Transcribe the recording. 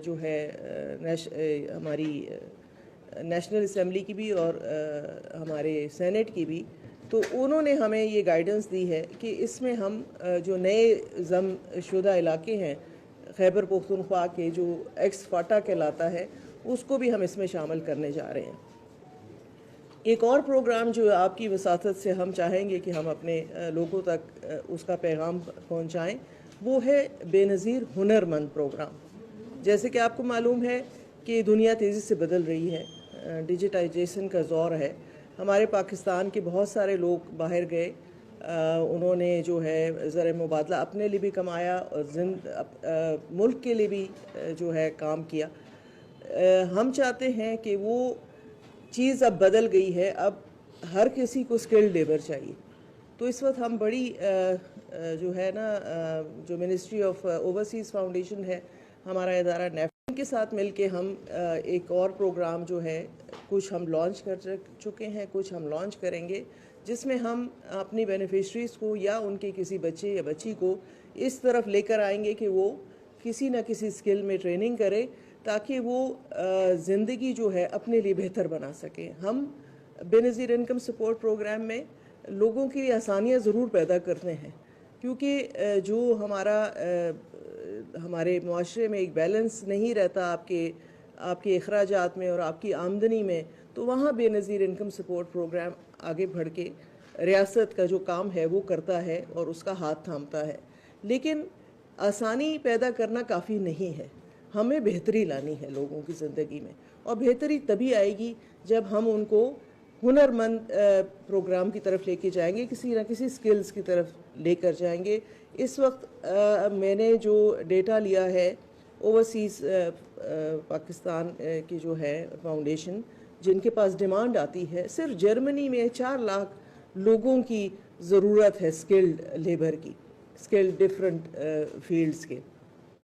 جو ہے ہماری نیشنل اسمبلی کی بھی اور ہمارے سینٹ کی بھی، تو انہوں نے ہمیں یہ گائیڈنس دی ہے کہ اس میں ہم جو نئے ضم شدہ علاقے ہیں خیبر پختونخوا کے، جو ایکس فاٹا کہلاتا ہے، اس کو بھی ہم اس میں شامل کرنے جا رہے ہیں۔ ایک اور پروگرام جو آپ کی وساطت سے ہم چاہیں گے کہ ہم اپنے لوگوں تک اس کا پیغام پہنچائیں، وہ ہے بے نظیر ہنر مند پروگرام۔ جیسے کہ آپ کو معلوم ہے کہ دنیا تیزی سے بدل رہی ہے، ڈیجیٹائزیشن کا دور ہے۔ ہمارے پاکستان کے بہت سارے لوگ باہر گئے، انہوں نے جو ہے زر مبادلہ اپنے لیے بھی کمایا اور ملک کے لیے بھی جو ہے کام کیا۔ ہم چاہتے ہیں کہ وہ چیز اب بدل گئی ہے، اب ہر کسی کو اسکلڈ لیبر چاہیے۔ تو اس وقت ہم بڑی جو ہے نا، جو منسٹری آف اوورسیز فاؤنڈیشن ہے، ہمارا ادارہ نیفن کے ساتھ مل کے ہم ایک اور پروگرام جو ہے کچھ ہم لانچ کر چکے ہیں، کچھ ہم لانچ کریں گے، جس میں ہم اپنی بینیفیشریز کو یا ان کے کسی بچے یا بچی کو اس طرف لے کر آئیں گے کہ وہ کسی نہ کسی اسکل میں ٹریننگ کرے، تاکہ وہ زندگی جو ہے اپنے لیے بہتر بنا سکیں۔ ہم بے نظیر انکم سپورٹ پروگرام میں لوگوں کی آسانیاں ضرور پیدا کرتے ہیں، کیونکہ جو ہمارے معاشرے میں ایک بیلنس نہیں رہتا آپ کے اخراجات میں اور آپ کی آمدنی میں، تو وہاں بے نظیر انکم سپورٹ پروگرام آگے بڑھ کے ریاست کا جو کام ہے وہ کرتا ہے اور اس کا ہاتھ تھامتا ہے۔ لیکن آسانی پیدا کرنا کافی نہیں ہے، ہمیں بہتری لانی ہے لوگوں کی زندگی میں، اور بہتری تبھی آئے گی جب ہم ان کو ہنر مند پروگرام کی طرف لے کے جائیں گے، کسی نہ کسی سکلز کی طرف لے کر جائیں گے۔ اس وقت میں نے جو ڈیٹا لیا ہے اوورسیز پاکستان کی جو ہے فاؤنڈیشن، جن کے پاس ڈیمانڈ آتی ہے، صرف جرمنی میں 4 لاکھ لوگوں کی ضرورت ہے اسکلڈ لیبر کی، اسکلڈ ڈفرینٹ فیلڈز کے۔